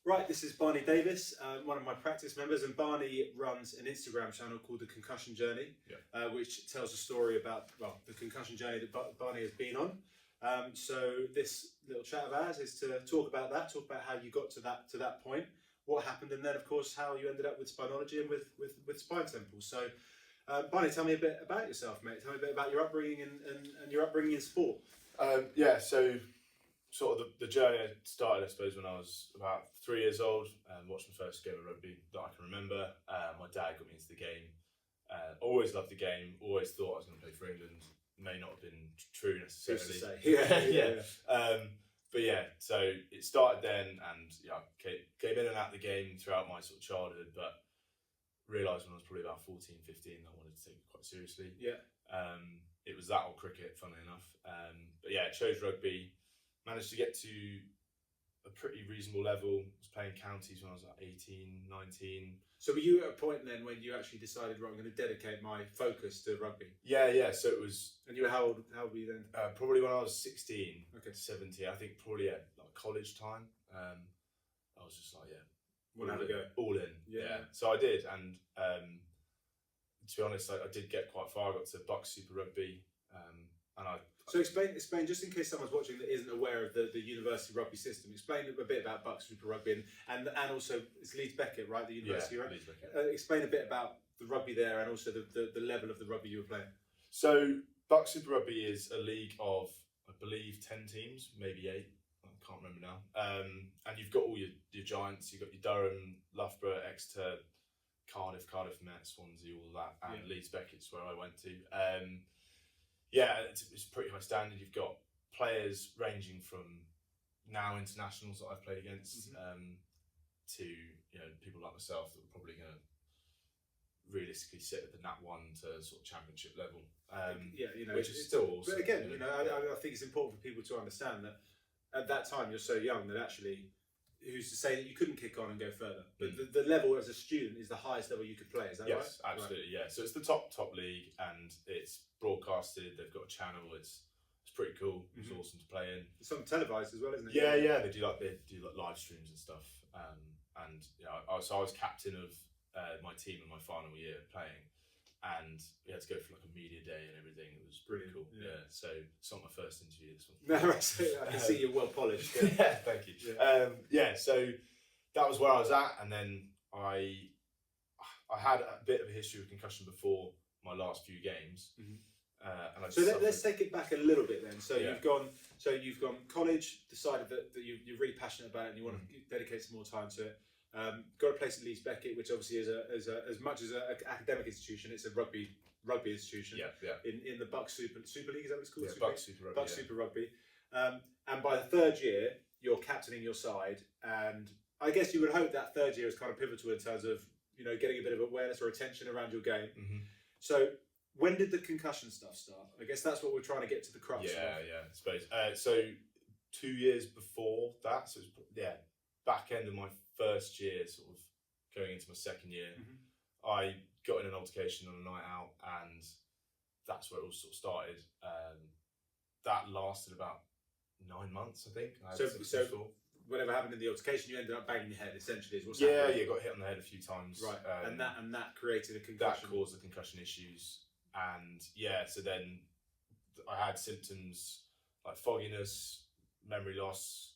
Right, this is Barney Davies, one of my practice members, and Barney runs an Instagram channel called The Concussion Journey, which tells a story about, well, the concussion journey that Barney has been on. So this little chat of ours is to talk about that, talk about how you got to that point, what happened, and then of course how you ended up with Spinology and with spine temples. So Barney, tell me a bit about yourself, mate. Tell me a bit about your upbringing and your upbringing in sport. So sort of the journey started, I suppose, when I was about 3 years old and watched my first game of rugby that I can remember. My dad got me into the game. Always loved the game, always thought I was going to play for England. May not have been true necessarily. But yeah, so it started then, and came in and out of the game throughout my sort of childhood, but realised when I was probably about 14, 15 that I wanted to take it quite seriously. It was that or cricket, funnily enough. But yeah, chose rugby. Managed to get to a pretty reasonable level. Was playing counties when I was like 18, 19. So were you at a point then when you actually decided, right, I'm going to dedicate my focus to rugby? Yeah. So it was. And you were how old were you then? Probably when I was 16, okay, 17. I think probably at like college time. I was just like, we'll have a go. All in. Yeah. So I did, and to be honest, I did get quite far. I got to Bucks Super Rugby, and I. So explain, just in case someone's watching that isn't aware of the university rugby system, explain a bit about Bucks Super Rugby and also it's Leeds Beckett, right? The university, right? Leeds Beckett. Explain a bit about the rugby there and also the level of the rugby you were playing. So Bucks Super Rugby is a league of, I believe, 10 teams, maybe 8. I can't remember now. And you've got all your giants. You've got your Durham, Loughborough, Exeter, Cardiff Met, Swansea, all that, and Leeds Beckett's where I went to. It's a pretty high standard. You've got players ranging from now internationals that I've played against to people like myself that were probably going to realistically sit at the Nat 1 to sort of championship level. Which is still awesome. But again, I think it's important for people to understand that at that time you're so young that actually, who's to say that you couldn't kick on and go further? But the level as a student is the highest level you could play. Is that right? Yes, absolutely. Right. Yeah. So it's the top league, and it's broadcasted. They've got a channel. It's pretty cool. It's awesome to play in. It's something televised as well, isn't it? Yeah. They do like live streams and stuff. I was captain of my team in my final year playing, and we had to go for like a media day and everything. It was pretty cool. Yeah. So it's not my first interview. This one. No, I can see you're well polished. Yeah, thank you. Yeah. So that was where I was at, and then I had a bit of a history of concussion before my last few games. Let's take it back a little bit then. So you've gone college, decided that you're really passionate about it and you want to dedicate some more time to it. Got a place at Leeds Beckett, which obviously is as much as an academic institution, it's a rugby institution. In the Bucks Super League, is that what it's called? Bucks Super Rugby. And by the third year, you're captaining your side, and I guess you would hope that third year is kind of pivotal in terms of getting a bit of awareness or attention around your game. So when did the concussion stuff start? I guess that's what we're trying to get to the crux of. I suppose. So 2 years before that, so it was, back end of my first year, sort of going into my second year, I got in an altercation on a night out, and that's where it all sort of started. That lasted about 9 months, I think. So whatever happened in the altercation, you ended up banging your head, essentially, is what's happening. Yeah, got hit on the head a few times. Right, and that created a concussion. That caused the concussion issues. And so then I had symptoms like fogginess, memory loss,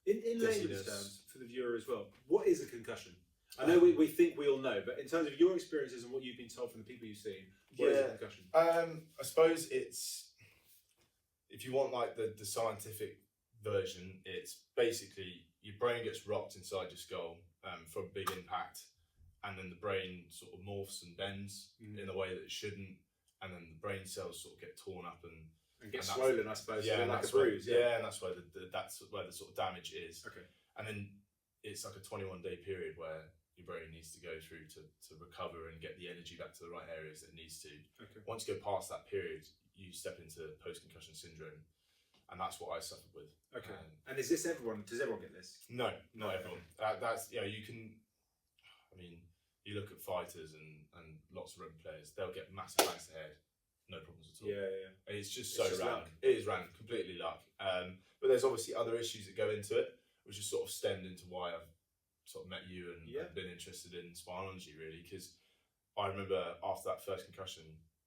in layman's terms, for the viewer as well, what is a concussion? I know we think we all know, but in terms of your experiences and what you've been told from the people you've seen, what is a concussion? I suppose it's, if you want like the scientific version, it's basically your brain gets rocked inside your skull from a big impact, and then the brain sort of morphs and bends in a way that it shouldn't, and then the brain cells sort of get torn up and get swollen, I suppose. Yeah, like a bruise. And that's where that's where the sort of damage is. Okay. And then it's like a 21-day period where your brain needs to go through to recover and get the energy back to the right areas that it needs to. Okay. Once you go past that period, you step into post-concussion syndrome, and that's what I suffered with. Okay. And is this everyone? Does everyone get this? No, not everyone. That's you can. I mean, you look at fighters and lots of rugby players; they'll get massive bangs to the head, no problems at all. Yeah. It's just so random. It is random, completely luck. But there's obviously other issues that go into it. which has sort of stemmed into why I've sort of met you and been interested in Spinology, really, because I remember after that first concussion,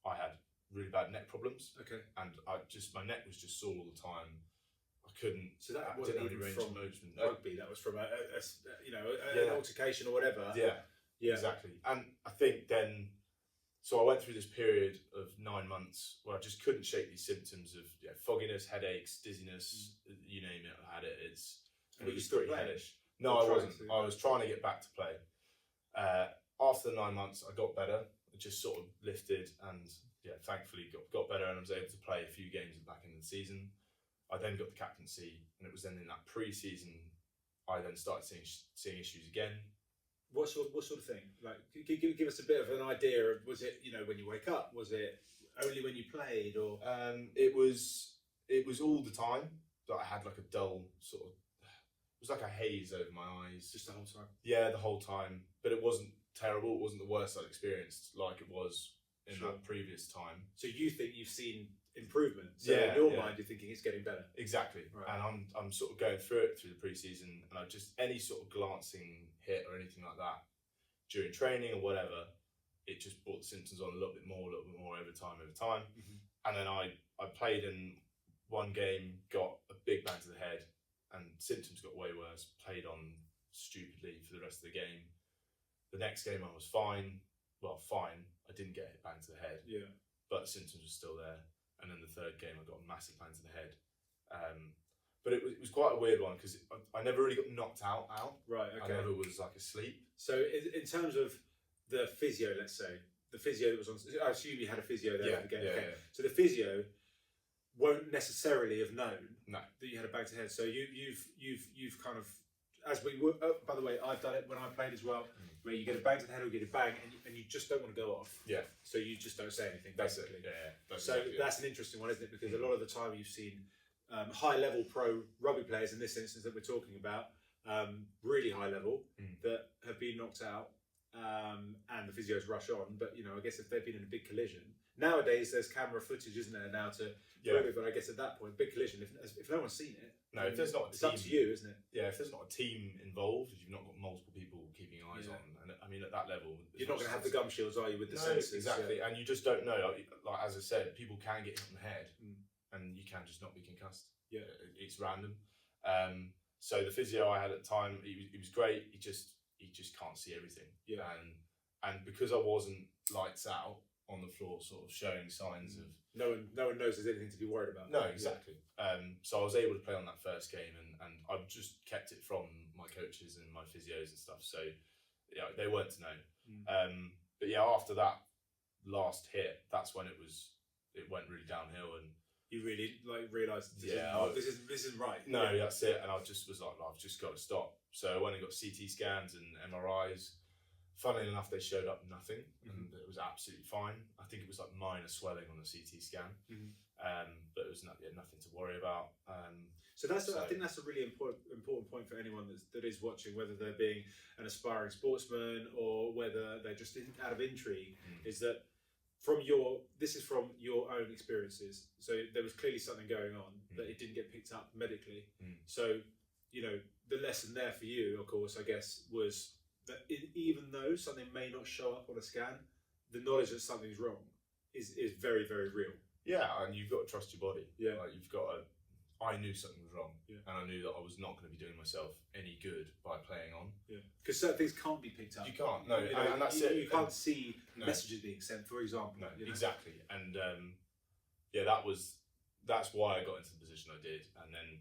I had really bad neck problems. Okay. And my neck was just sore all the time. I couldn't. So that wasn't even from rugby. That was from an altercation or whatever. Yeah. Exactly. And I think then, so I went through this period of 9 months where I just couldn't shake these symptoms of fogginess, headaches, dizziness, you name it. I had it. It was pretty hellish. No, I wasn't. I was trying to get back to play. After the 9 months, I got better. It just sort of lifted and thankfully got better, and I was able to play a few games back in the season. I then got the captaincy, and it was then in that pre-season I then started seeing issues again. What sort of thing? Like, give us a bit of an idea of, was it when you wake up? Was it only when you played, or? It was all the time that I had like a dull sort of. It was like a haze over my eyes. Just the whole time. Yeah, the whole time, but it wasn't terrible. It wasn't the worst I'd experienced like it was in that previous time. So you think you've seen improvement? So in your mind, you're thinking it's getting better. Exactly, right. And I'm sort of going through it through the pre-season, and I just any sort of glancing hit or anything like that during training or whatever, it just brought the symptoms on a little bit more over time. Mm-hmm. And then I played in one game, got a big bang to the head, and symptoms got way worse. Played on stupidly for the rest of the game. The next game I was fine. Well, fine. I didn't get hit bang to the head. Yeah. But symptoms were still there. And then the third game I got a massive bang to the head. But it was quite a weird one because I never really got knocked out. Right. Okay. I never was like asleep. So in terms of the physio, let's say the physio that was on. I assume you had a physio there for the game. Yeah. So the physio won't necessarily have known that you had a bang to the head. So you've kind of, as we were. Oh, by the way, I've done it when I played as well, where you get a bang to the head or you get a bang, and you just don't want to go off. Yeah. So you just don't say anything. Basically. Yeah. That's an interesting one, isn't it? Because a lot of the time you've seen high-level pro rugby players in this instance that we're talking about, really high level, that have been knocked out, and the physios rush on. But I guess if they've been in a big collision, nowadays there's camera footage, isn't there, now to prove it? But I guess at that point, big collision, if no one's seen it, if there's not a team, it's up to you, isn't it? Yeah, if there's not a team involved, if you've not got multiple people keeping eyes on, and I mean at that level, you're not going to have the gum shields, are you, with the sensors? Exactly, and you just don't know. Like as I said, people can get hit on the head, and you can just not be concussed. Yeah, it's random. So the physio I had at the time, he was great. He just can't see everything. Yeah, and because I wasn't lights out on the floor, sort of showing signs of no one knows there's anything to be worried about. No, exactly. So I was able to play on that first game, and I've just kept it from my coaches and my physios and stuff. So they weren't to know. But after that last hit, that's when it went really downhill, and you really realised this isn't right. No, that's it. And I just was like, I've just got to stop. So I went and got CT scans and MRIs. Funnily enough, they showed up nothing, and it was absolutely fine. I think it was like minor swelling on the CT scan, but it was nothing to worry about. I think that's a really important point for anyone that is watching, whether they're being an aspiring sportsman or whether they're just out of intrigue, is that this is from your own experiences. So there was clearly something going on that it didn't get picked up medically. So the lesson there for you, of course, I guess, was that even though something may not show up on a scan, the knowledge that something's wrong is very, very real. Yeah, and you've got to trust your body. Yeah, I knew something was wrong, and I knew that I was not going to be doing myself any good by playing on. Yeah, because certain things can't be picked up. You can't. No, and that's it. You can't see messages being sent, for example. No, exactly. And that's why I got into the position I did, and then.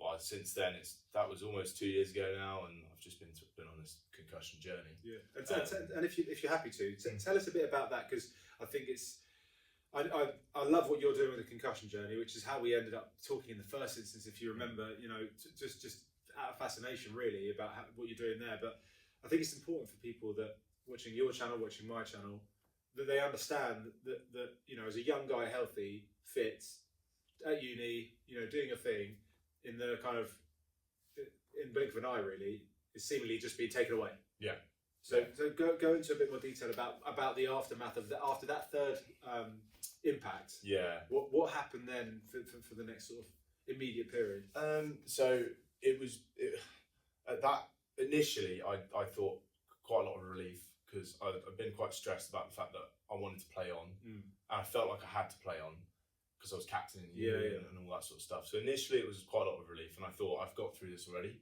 Well, since then, that was almost 2 years ago now, and I've just been on this concussion journey. Yeah, and if you're happy to tell us a bit about that, because I think I love what you're doing with the concussion journey, which is how we ended up talking in the first instance. If you remember, just out of fascination really about what you're doing there. But I think it's important for people that watching your channel, watching my channel, that they understand that as a young guy, healthy, fit, at uni, doing a thing. In the kind of in blink of an eye, really, is seemingly just being taken away. Yeah. So go into a bit more detail about the aftermath of after that third impact. Yeah. What happened then for the next sort of immediate period? So at that initially, I thought quite a lot of relief because I've been quite stressed about the fact that I wanted to play on, and I felt like I had to play on because I was captain in the year and all that sort of stuff. So initially, it was quite a lot of relief, and I thought I've got through this already.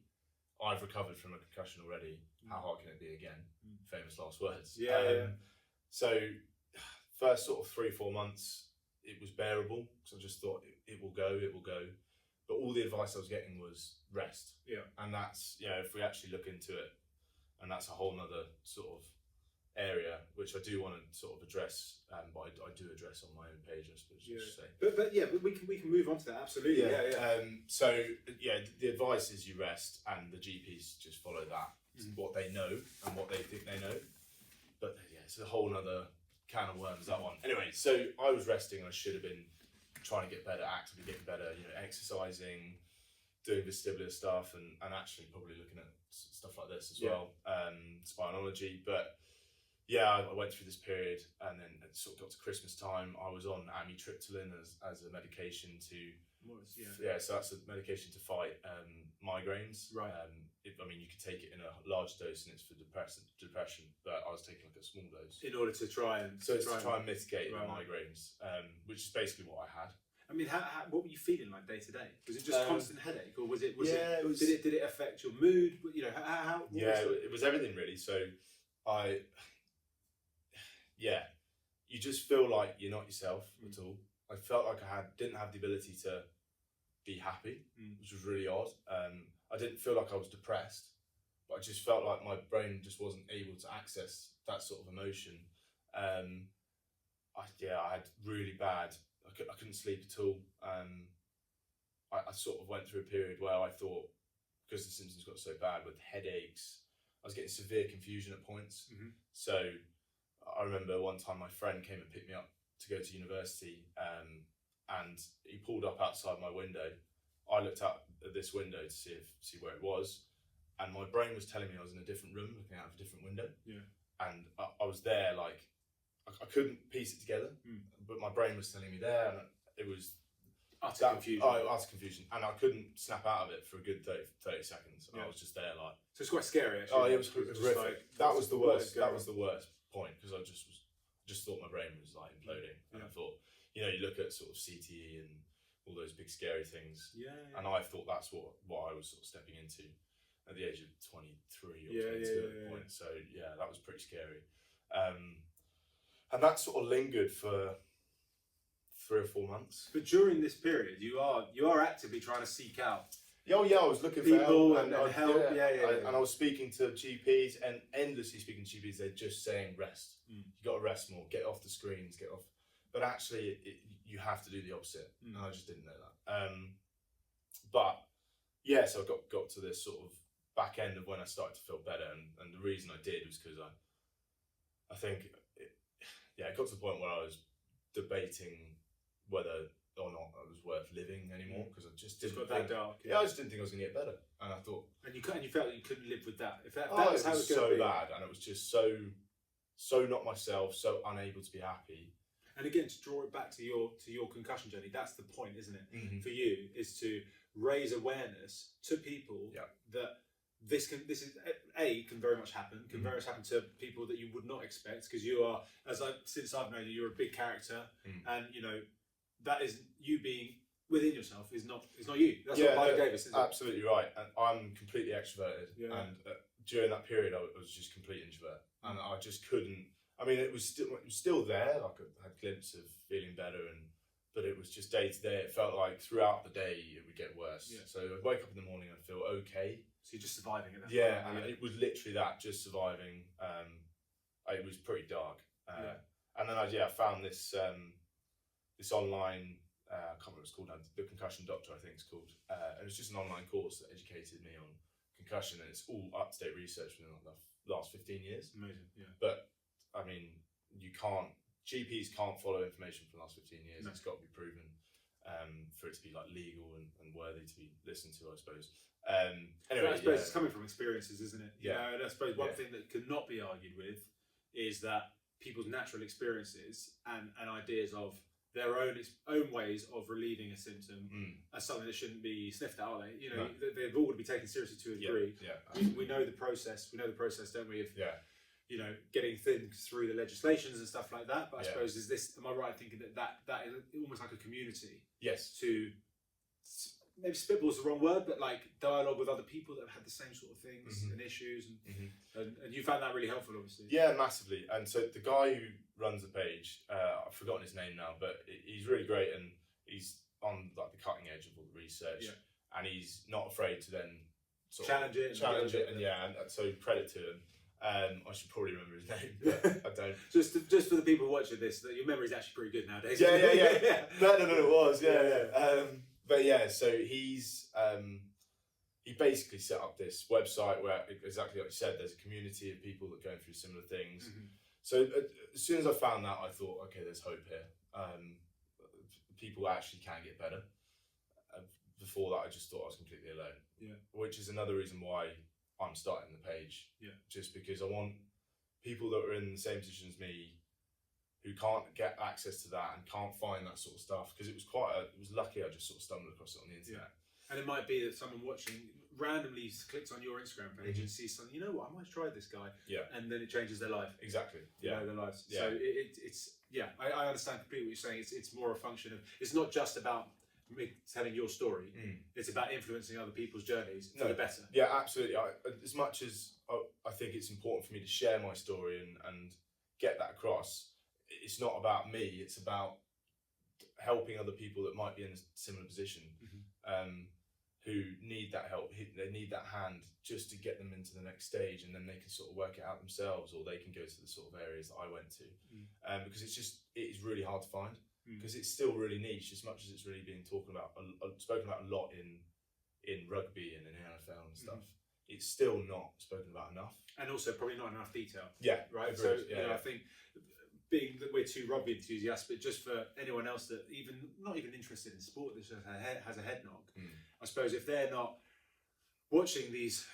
I've recovered from a concussion already. How hard can it be again? Famous last words. So first sort of 3-4 months, it was bearable because I just thought it will go. But all the advice I was getting was rest. And that's, if we actually look into it, and that's a whole nother sort of area which I do want to sort of address, but I do address on my own page, I suppose. But we can move on to that, absolutely. So the advice is you rest, and the GPs just follow that, what they know and what they think they know. But it's a whole nother can of worms, that one. Anyway, so I was resting, and I should have been trying to get better, actively getting better, exercising, doing vestibular stuff, and actually probably looking at stuff like this as well, Spinology. But I went through this period, and then it sort of got to Christmas time. I was on amitriptyline as a medication to so that's a medication to fight migraines. Right. You can take it in a large dose, and it's for depression. But I was taking like a small dose in order to try and mitigate the migraines, which is basically what I had. I mean, what were you feeling like day to day? Was it just constant headache, or was it? Did it affect your mood? It was everything really. So you just feel like you're not yourself at all. I felt like I didn't have the ability to be happy, which was really odd. I didn't feel like I was depressed, but I just felt like my brain just wasn't able to access that sort of emotion. I had really bad. I couldn't sleep at all. I sort of went through a period where I thought, because the symptoms got so bad with headaches, I was getting severe confusion at points. So I remember one time my friend came and picked me up to go to university, and he pulled up outside my window. I looked out at this window to see where it was, and my brain was telling me I was in a different room, looking out of a different window. And I was there, like I couldn't piece it together, but my brain was telling me there, and it was utter confusion, and I couldn't snap out of it for a good 30 seconds. I was just there, like. So it's quite scary, actually. It was horrific. That was the worst. That was the worst point, because I just thought my brain was like imploding, and I thought, you look at sort of CTE and all those big scary things, and I thought that's what I was sort of stepping into at the age of 23 or 22 at the point. So that was pretty scary, and that sort of lingered for 3 or 4 months. But during this period, you are actively trying to seek out. I was looking for people help, and help. And I was speaking to GPs, and endlessly speaking to GPs. They're just saying rest. You got to rest more. Get off the screens. Get off. But actually, you have to do the opposite, and I just didn't know that. So I got to this sort of back end of when I started to feel better, and the reason I did was because I think it got to the point where I was debating whether or not it was worth living anymore, because I just didn't think that dark. I just didn't think I was going to get better, and I thought. And you felt you couldn't live with that. If that was how it was so bad, and it was just so not myself, so unable to be happy. And again, to draw it back to your concussion journey, that's the point, isn't it? For you, is to raise awareness to people that this can very much happen. Can very much happen to people that you would not expect, because you are, since I've known you, you're a big character, and that is you being within yourself is not you. That's what Barney Davies is. Absolutely right. And I'm completely extroverted, and during that period, I was just complete introvert, and I just couldn't. I mean, it was still there. Like I had a glimpse of feeling better, but it was just day to day. It felt like throughout the day it would get worse. So I'd wake up in the morning and feel okay. So you're just surviving it. And it was literally that, just surviving. It was pretty dark. And then I found this this online. I can't remember what it's called now. The Concussion Doctor, I think it's called. It was just an online course that educated me on concussion, and it's all up to date research within the last 15 years. Amazing. Yeah. But I mean, GPs can't follow information from the last 15 years. No. It's got to be proven for it to be like legal and worthy to be listened to, I suppose. Anyway, I suppose it's coming from experiences, isn't it? And I suppose one thing that could not be argued with is that people's natural experiences and ideas of their own ways of relieving a symptom as something that shouldn't be sniffed at, are they? You know, they've all got to be taken seriously to a degree. We know the process. We know the process, don't we? Of, you know, getting things through the legislations and stuff like that. But I suppose am I right in thinking that is almost like a community? Yes. To maybe spitball is the wrong word, but like dialogue with other people that have had the same sort of things and issues, and you found that really helpful, obviously. Yeah, massively. And so the guy who runs the page, I've forgotten his name now, but he's really great, and he's on like the cutting edge of all the research, and he's not afraid to then challenge it, and so credit to him. I should probably remember his name, but I don't. Just for the people watching this, that your memory is actually pretty good nowadays. Yeah. Better than it was. But yeah, so he basically set up this website where, exactly like you said, there's a community of people that are going through similar things. So as soon as I found that, I thought, okay, there's hope here. People actually can get better. Before that, I just thought I was completely alone. Which is another reason why I'm starting the page. Just because I want people that are in the same position as me, who can't get access to that and can't find that sort of stuff, because it was lucky I just sort of stumbled across it on the internet. And it might be that someone watching randomly clicks on your Instagram page and sees something, you know what, I might try this guy. And then it changes their life. Exactly. You know, their lives. So I understand completely what you're saying. It's more a function of, it's not just about me telling your story. It's about influencing other people's journeys for the better. Yeah, absolutely. As much as I think it's important for me to share my story and get that across, it's not about me. It's about helping other people that might be in a similar position, who need that help. They need that hand just to get them into the next stage, and then they can sort of work it out themselves, or they can go to the sort of areas that I went to, because it is really hard to find, because it's still really niche, as much as it's really being spoken about a lot in rugby and in NFL and stuff. It's still not spoken about enough, and also probably not enough detail. Right. So I think, being that we're two rugby enthusiasts, but just for anyone else that not even interested in sport, that just has a head knock, I suppose if they're not watching these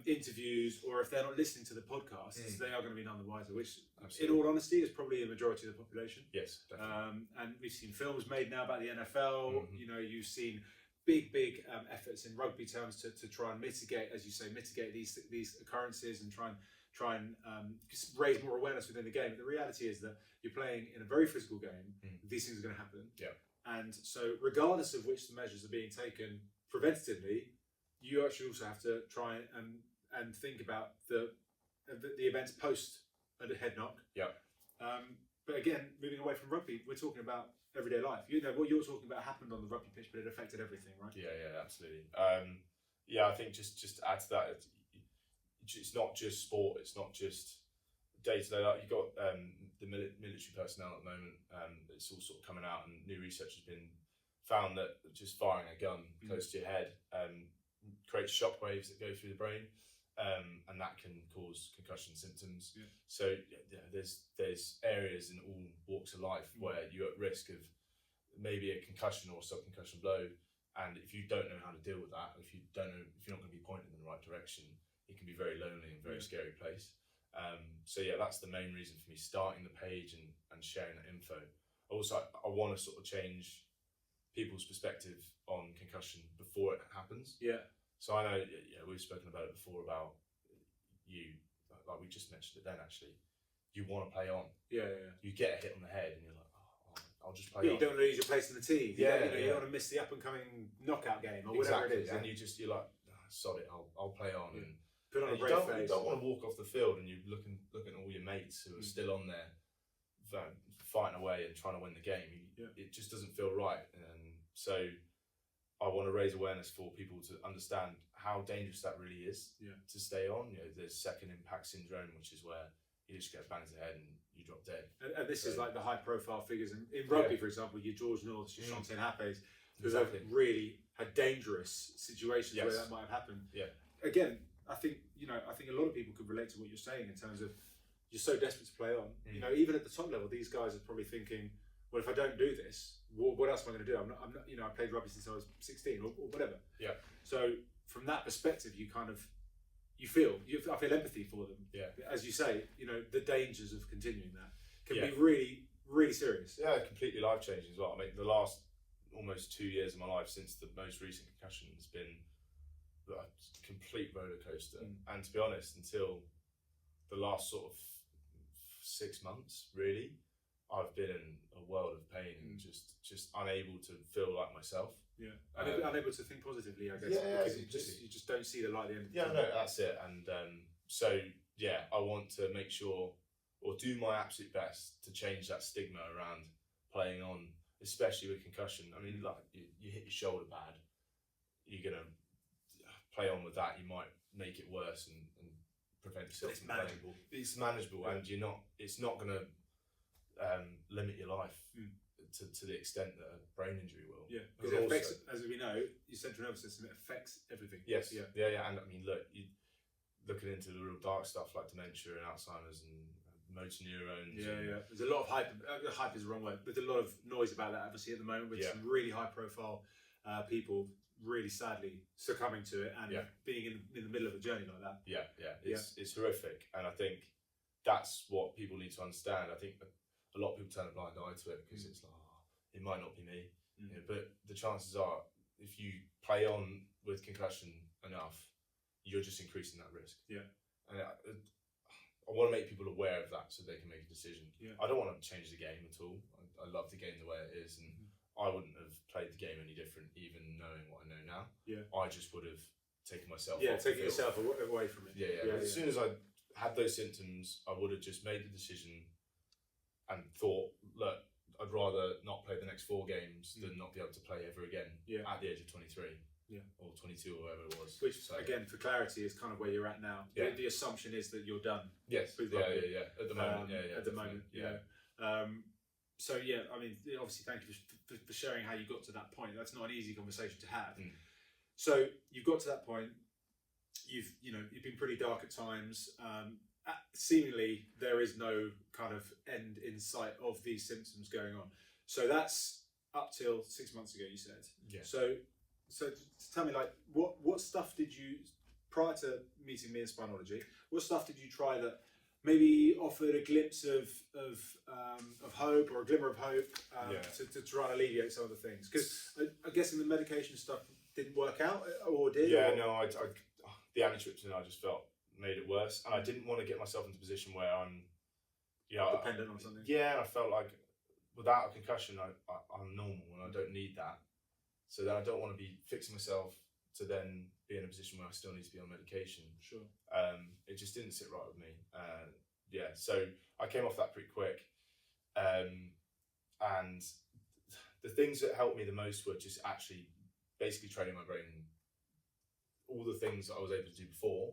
interviews, or if they're not listening to the podcasts, they are going to be none the wiser, which in all honesty is probably a majority of the population. Yes, definitely. And we've seen films made now about the NFL. You know, you've seen big efforts in rugby terms to try and mitigate, as you say, these occurrences, and try and raise more awareness within the game. But the reality is that you're playing in a very physical game. These things are going to happen. And so regardless of which the measures are being taken preventatively, you actually also have to try and think about the events post a head knock. But again, moving away from rugby, we're talking about everyday life. You know, what you're talking about happened on the rugby pitch, but it affected everything, right? Yeah, absolutely. I think just to add to that, it's not just sport. It's not just day to day. Like, you've got the military personnel at the moment. It's all sort of coming out, and new research has been found that just firing a gun close to your head creates shockwaves that go through the brain, and that can cause concussion symptoms. So there's areas in all walks of life where you're at risk of maybe a concussion or subconcussion blow, and if you don't know how to deal with that, if you're not going to be pointed in the right direction, it can be very lonely and very scary place. So that's the main reason for me starting the page and sharing that info. Also, I want to sort of change people's perspective on concussion before it happens. So I know, we've spoken about it before about you, like we just mentioned it then actually, you want to play on. You get a hit on the head and you're like, I'll just play on. You don't want to lose your place in the team. You don't want to miss the up and coming knockout game or whatever it is. And you're like, sod it, I'll play on. And put on a brave face. You don't want to walk off the field and you're looking at all your mates who are still on there, fighting away and trying to win the game. It just doesn't feel right. And so I want to raise awareness for people to understand how dangerous that really is to stay on. There's second impact syndrome, which is where you just get banged to the head and you drop dead. And this is like the high profile figures in rugby, for example, your George Norths, your Chanté Hapes, who have really had dangerous situations where that might have happened. Again, I think a lot of people could relate to what you're saying in terms of you're so desperate to play on. Even at the top level, these guys are probably thinking, well, if I don't do this, what else am I going to do? I'm not. I played rugby since I was 16 or whatever. So from that perspective, I feel empathy for them. As you say, the dangers of continuing that can be really really serious. Yeah, completely life changing as well. I mean, the last almost 2 years of my life since the most recent concussion has been a complete roller coaster. And to be honest, until the last sort of 6 months, really, I've been in a world of pain and just unable to feel like myself. Yeah, unable to think positively, I guess. Yeah, because you just don't see the light at the end of the tunnel. No, that's it. And so yeah, I want to make sure or do my absolute best to change that stigma around playing on, especially with concussion. I mean, like you hit your shoulder bad, you're gonna play on with that. You might make it worse and prevent yourself from playing. It's manageable, and it's not gonna limit your life to the extent that a brain injury will. Yeah, because it affects, as we know, your central nervous system. It affects everything. Yes. Yeah. And I mean, look, you looking into the real dark stuff like dementia and Alzheimer's and motor neurons. Yeah. There's a lot of hype. Hype is the wrong word, but there's a lot of noise about that, obviously, at the moment with some really high-profile people really sadly succumbing to it and being in the middle of a journey like that. Yeah. It's horrific, and I think that's what people need to understand. I think a lot of people turn a blind eye to it because it's like, it might not be me. You know, but the chances are, if you play on with concussion enough, you're just increasing that risk. Yeah. And I want to make people aware of that so they can make a decision. Yeah. I don't want to change the game at all. I love the game the way it is, and I wouldn't have played the game any different, even knowing what I know now. Yeah. I just would have taken myself off taking yourself away from it. Yeah. As soon as I had those symptoms, I would have just made the decision and thought, look, I'd rather not play the next 4 games than not be able to play ever again at the age of 23. Or 22 or whatever it was. Which, again, for clarity, is kind of where you're at now. Yeah. The assumption is that you're done. Yes. At the moment. At the moment. So yeah, I mean, obviously, thank you for sharing how you got to that point. That's not an easy conversation to have. So you've got to that point. You've been pretty dark at times. Seemingly, there is no kind of end in sight of these symptoms going on. So that's up till 6 months ago, you said. Yeah. So tell me, like, what stuff did you, prior to meeting me in Spinology, what stuff did you try that maybe offered a glimpse of hope or a glimmer of hope to try and alleviate some of the things? Because I guess in the medication stuff didn't work out, or did? Yeah, no, the amitriptyline I just felt made it worse, and I didn't want to get myself into a position where I'm dependent on something. Yeah, and I felt like without a concussion, I'm normal and I don't need that. So then I don't want to be fixing myself to then be in a position where I still need to be on medication. Sure. It just didn't sit right with me. So I came off that pretty quick. And the things that helped me the most were just actually basically training my brain. All the things that I was able to do before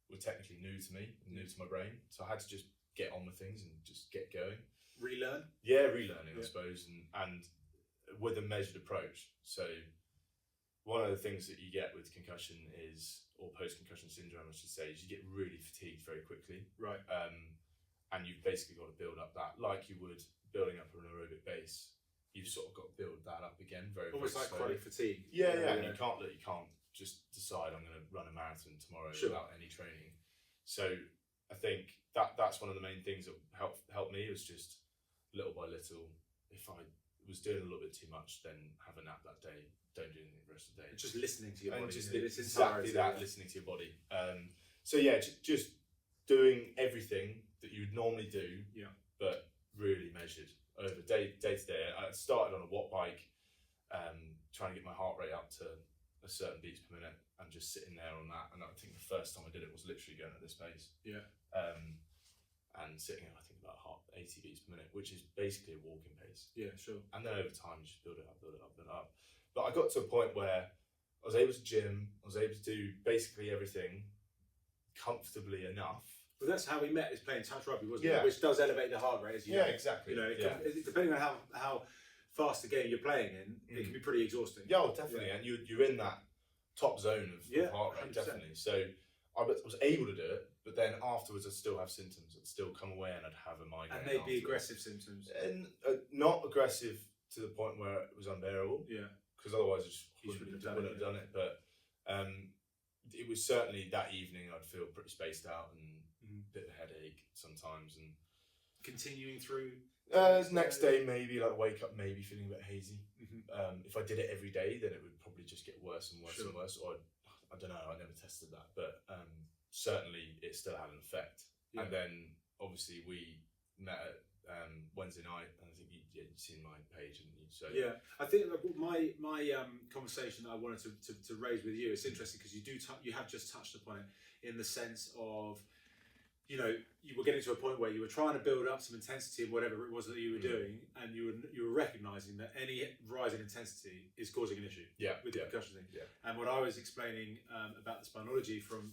were technically new to me, new to my brain. So I had to just get on with things and just get going. Relearn? Yeah, relearning, I suppose. And with a measured approach. So one of the things that you get with concussion is, or post-concussion syndrome, I should say, is you get really fatigued very quickly. Right. And you've basically got to build up that, like you would building up an aerobic base. You've sort of got to build that up again almost like chronic fatigue. Yeah. And you can't just decide I'm going to run a marathon tomorrow without any training. So I think that's one of the main things that helped me, was just little by little. If I was doing a little bit too much, then have a nap that day, don't do anything the rest of the day. Just listening to your body. Just exactly that, listening to your body. So yeah, just doing everything that you would normally do, but really measured over day to day. I started on a watt bike, trying to get my heart rate up to a certain beats per minute and just sitting there on that. And I think the first time I did it was literally going at this pace. Yeah. And sitting at, I think, about 80 beats per minute, which is basically a walking pace. Yeah, sure. And then over time, you just build it up. But I got to a point where I was able to gym, I was able to do basically everything comfortably enough. Well, that's how we met, is playing touch rugby, wasn't it? Which does elevate the heart rate, as you know. Exactly. Depending on how fast the game you're playing in, it can be pretty exhausting. Yeah, definitely. And you're in that top zone of heart rate, 100%. Definitely. So I was able to do it, but then afterwards I'd still have symptoms. I'd still come away and I'd have a migraine. And they'd be aggressive symptoms. And not aggressive to the point where it was unbearable. Yeah. Because otherwise I just wouldn't have done it. But it was certainly that evening I'd feel pretty spaced out and a bit of a headache sometimes. And continuing through Next day, maybe like wake up, maybe feeling a bit hazy. If I did it every day, then it would probably just get worse and worse and worse. Or I don't know. I never tested that, but certainly it still had an effect. Yeah. And then obviously we met at Wednesday night, and I think you'd seen my page, and so yeah. I think my conversation that I wanted to raise with you, it's interesting because you have just touched upon it in the sense of, you know, you were getting to a point where you were trying to build up some intensity in whatever it was that you were doing, and you were recognizing that any rise in intensity is causing an issue. With the concussion thing. Yeah. And what I was explaining about the Spinology from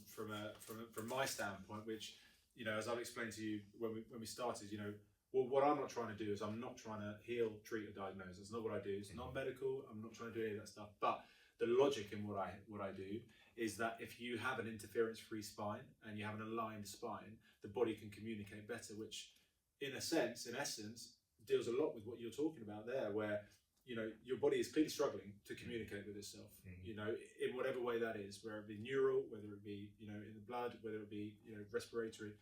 my standpoint, which, you know, as I've explained to you when we started, you know, well, what I'm not trying to do is I'm not trying to heal, treat, or diagnose. That's not what I do. It's not medical. I'm not trying to do any of that stuff. But the logic in what I do is that if you have an interference-free spine and you have an aligned spine, the body can communicate better, which in essence, deals a lot with what you're talking about there, where, you know, your body is clearly struggling to communicate with itself, you know, in whatever way that is, whether it be neural, whether it be, you know, in the blood, whether it be, you know, respiratory,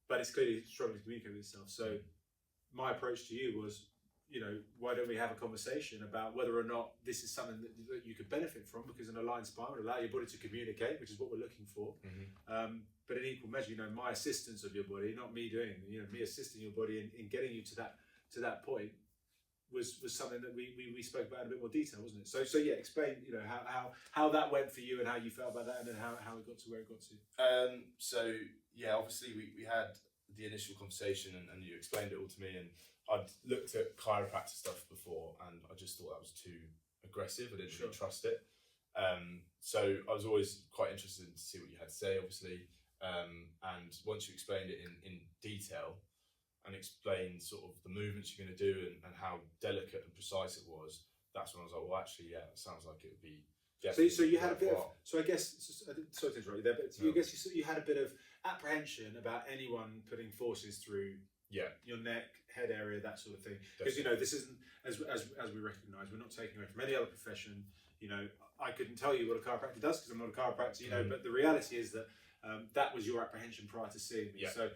but it's clearly struggling to communicate with itself. So my approach to you was, you know, why don't we have a conversation about whether or not this is something that you could benefit from, because an aligned spine would allow your body to communicate, which is what we're looking for. But in equal measure, you know, my assistance of your body, not me doing, you know, me assisting your body in getting you to that point was something that we spoke about in a bit more detail, wasn't it? So yeah, explain, you know, how that went for you and how you felt about that, and then how it got to where it got to. So yeah, obviously we had the initial conversation, and you explained it all to me, and I'd looked at chiropractor stuff before, and I just thought that was too aggressive. I didn't really trust it. So I was always quite interested to see what you had to say, obviously. And once you explained it in detail and explained sort of the movements you're going to do and how delicate and precise it was, that's when I was like, well, actually, yeah, it sounds like it would be. So you had a bit of. So I guess, sorry to interrupt you there, but I guess you had a bit of apprehension about anyone putting forces through your neck, head area, that sort of thing. Because, you know, this isn't, as we recognise, we're not taking away from any other profession. You know, I couldn't tell you what a chiropractor does because I'm not a chiropractor. You know, but the reality is that that was your apprehension prior to seeing me. So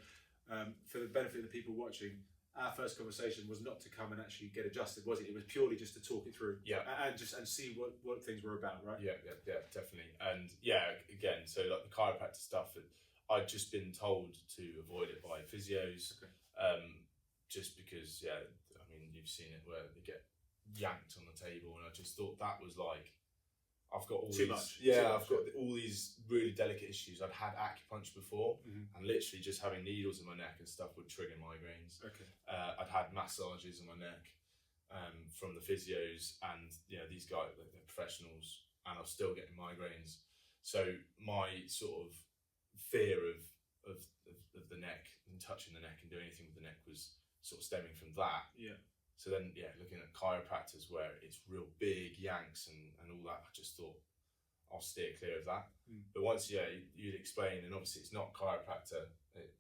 for the benefit of the people watching, our first conversation was not to come and actually get adjusted, was it? It was purely just to talk it through, and see what things were about, right? Yeah, definitely. And again, so like the chiropractor stuff, I'd just been told to avoid it by physios, just because, I mean, you've seen it where they get yanked on the table, and I just thought that was like, I've got all I've got all these really delicate issues. I'd had acupuncture before, and literally just having needles in my neck and stuff would trigger migraines. I'd had massages in my neck from the physios, and you know, these guys, they're professionals, and I was still getting migraines. So my sort of fear of the neck and touching the neck and doing anything with the neck was sort of stemming from that. So then, looking at chiropractors where it's real big yanks and all that, I just thought I'll steer clear of that. But once, you'd explain, and obviously it's not chiropractor,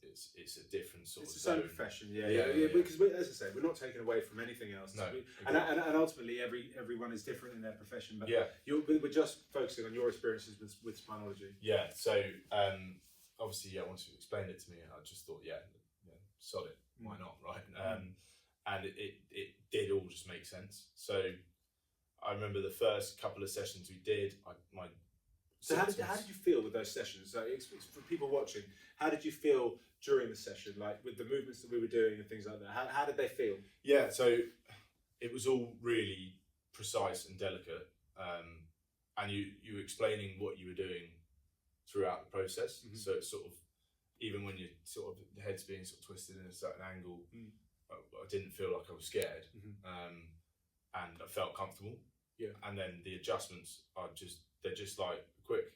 it's a different sort of. It's the same profession, because as I say, we're not taking away from anything else. No, and ultimately everyone is different in their profession. But we're just focusing on your experiences with Spinology. So obviously, once you explained it to me, I just thought, sod it, why not, right? And it did all just make sense. So I remember the first couple of sessions we did. So how did you feel with those sessions? So for people watching, how did you feel during the session, like with the movements that we were doing and things like that? How did they feel? So it was all really precise and delicate, and you were explaining what you were doing throughout the process. So it's sort of, even when you sort of, the head's being sort of twisted in a certain angle, I didn't feel like I was scared, and I felt comfortable. And then the adjustments they're just like quick,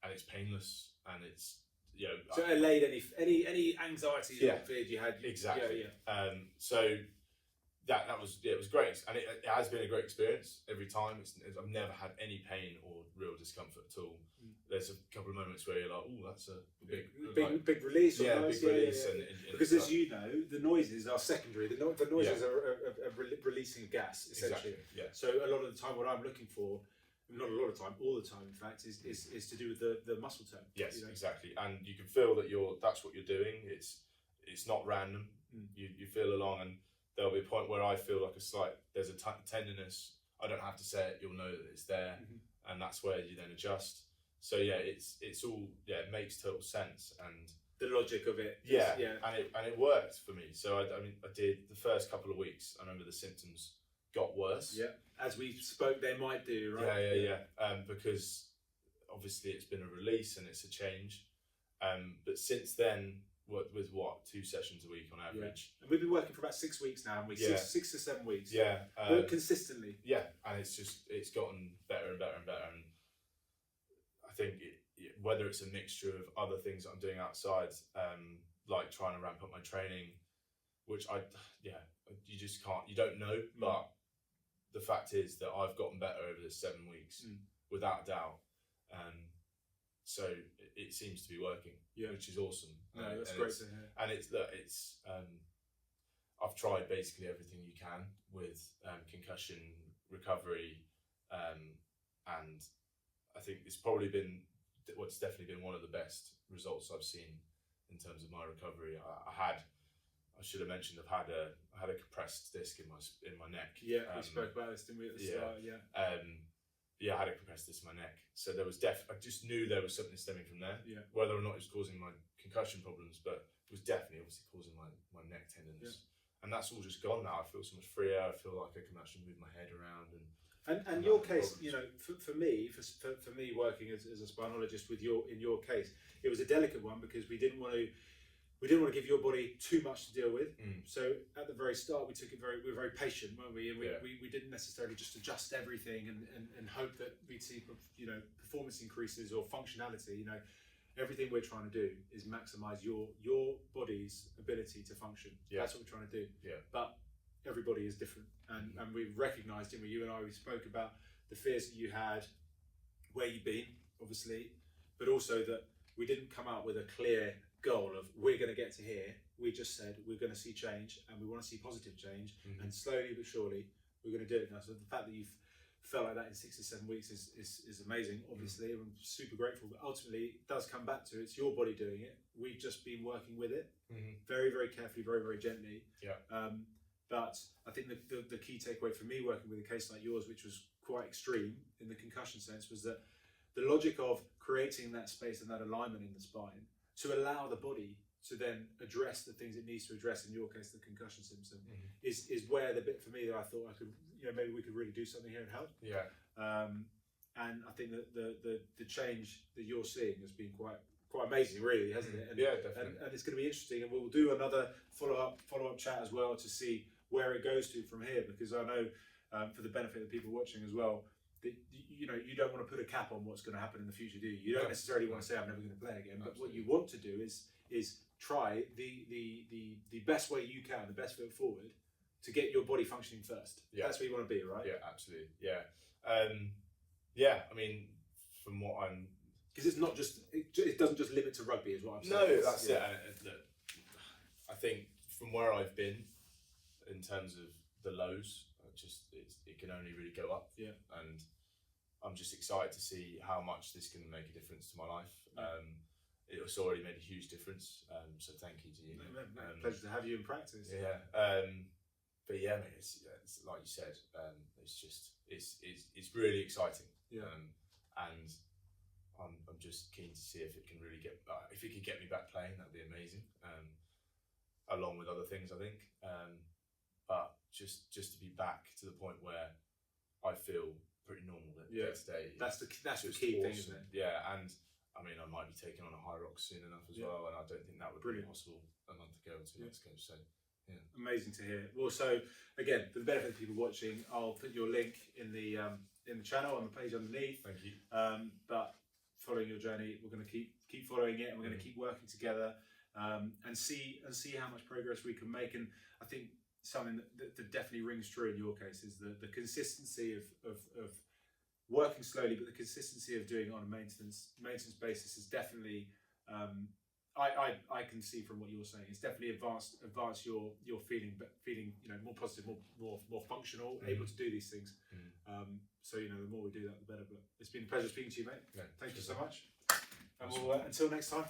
and it's painless, and it's, you know. So it allayed any anxiety or fear you had. Exactly. So that was it was great, and it has been a great experience every time. I've never had any pain or real discomfort at all. There's a couple of moments where you're like, oh, that's a big release. Big release. And because as you know, the noises are secondary. The noises are releasing gas, essentially. Exactly. So a lot of the time, what I'm looking for, not a lot of time, all the time, in fact, is to do with the muscle tone. Yes, you know? Exactly. And you can feel that that's what you're doing. It's not random. You feel along, and there'll be a point where I feel like there's a tenderness. I don't have to say it; you'll know that it's there, and that's where you then adjust. So yeah, it's all it makes total sense, and the logic of it. And it worked for me. So I did the first couple of weeks. I remember the symptoms got worse. Yeah, as we spoke, they might do, right? Yeah. Because obviously it's been a release and it's a change. But since then, with 2 sessions a week on average. And we've been working for about 6 weeks now, haven't we? 6 to 7 weeks. Yeah. Work consistently. Yeah, and it's gotten better and better and better. And I think whether it's a mixture of other things that I'm doing outside, like trying to ramp up my training, which you just can't, you don't know, but the fact is that I've gotten better over the 7 weeks, without a doubt. So it seems to be working, which is awesome. No, that's great to hear. And it's I've tried basically everything you can with concussion recovery, and I think it's definitely been one of the best results I've seen in terms of my recovery. I should have mentioned I had a compressed disc in my neck. Yeah, we spoke about this, didn't we, at the start? Yeah. I had a compressed disc in my neck, so there was I just knew there was something stemming from there. Yeah. Whether or not it was causing my concussion problems, but it was definitely obviously causing my neck tenderness. Yeah. And that's all just gone now. I feel so much freer. I feel like I can actually move my head around and your case, for me working as a spinologist in your case, it was a delicate one because we didn't want to give your body too much to deal with. So at the very start, we were very patient, weren't we? And we didn't necessarily just adjust everything and hope that we'd see performance increases or functionality. Everything we're trying to do is maximize your body's ability to function. That's what we're trying to do. But everybody is different, and we've recognised, didn't we? You and I, we spoke about the fears that you had, where you've been, obviously, but also that we didn't come out with a clear goal of we're going to get to here. We just said we're going to see change, and we want to see positive change, and slowly but surely we're going to do it now. So the fact that you've felt like that in 6 to 7 weeks is amazing, obviously. I'm super grateful, but ultimately it does come back to it's your body doing it. We've just been working with it very, very carefully, very, very gently. But I think the key takeaway for me working with a case like yours, which was quite extreme in the concussion sense, was that the logic of creating that space and that alignment in the spine to allow the body to then address the things it needs to address, in your case the concussion symptom, is where the bit for me that I thought I could, maybe we could really do something here and help. And I think that the change that you're seeing has been quite amazing, really, hasn't it? And, definitely. And it's going to be interesting, and we'll do another follow-up chat as well to see where it goes to from here, because I know for the benefit of the people watching as well, that you don't want to put a cap on what's going to happen in the future, do you? You don't necessarily want to say I'm never going to play again. But what you want to do is try the best way you can, the best foot forward, to get your body functioning first. That's where you want to be, right? Yeah, absolutely. I mean, from what I'm, because it's not just it doesn't just limit to rugby, is what I'm saying. No, that's it. I think from where I've been, in terms of the lows, it can only really go up. And I'm just excited to see how much this can make a difference to my life. It's already made a huge difference. So thank you to you. Pleasure to have you in practice. But yeah, mate, it's like you said. It's really exciting. And I'm just keen to see if it can really if it could get me back playing, that'd be amazing. Along with other things, I think. But just to be back to the point where I feel pretty normal day to day. That's the key thing, isn't it? Yeah, and I mean, I might be taking on a high rock soon enough as well, and I don't think that would be possible a month ago or 2 months ago. So, amazing to hear. Well, so again, for the benefit of people watching, I'll put your link in the channel on the page underneath. Thank you. But following your journey, we're going to keep following it, and we're going to keep working together, and see how much progress we can make. And I think something that definitely rings true in your case is the consistency of working slowly, but the consistency of doing it on a maintenance basis is definitely I can see from what you're saying, it's definitely advanced your feeling more positive, more functional, able to do these things. So the more we do that, the better. But it's been a pleasure speaking to you, mate. Thank you so much, and we'll until next time.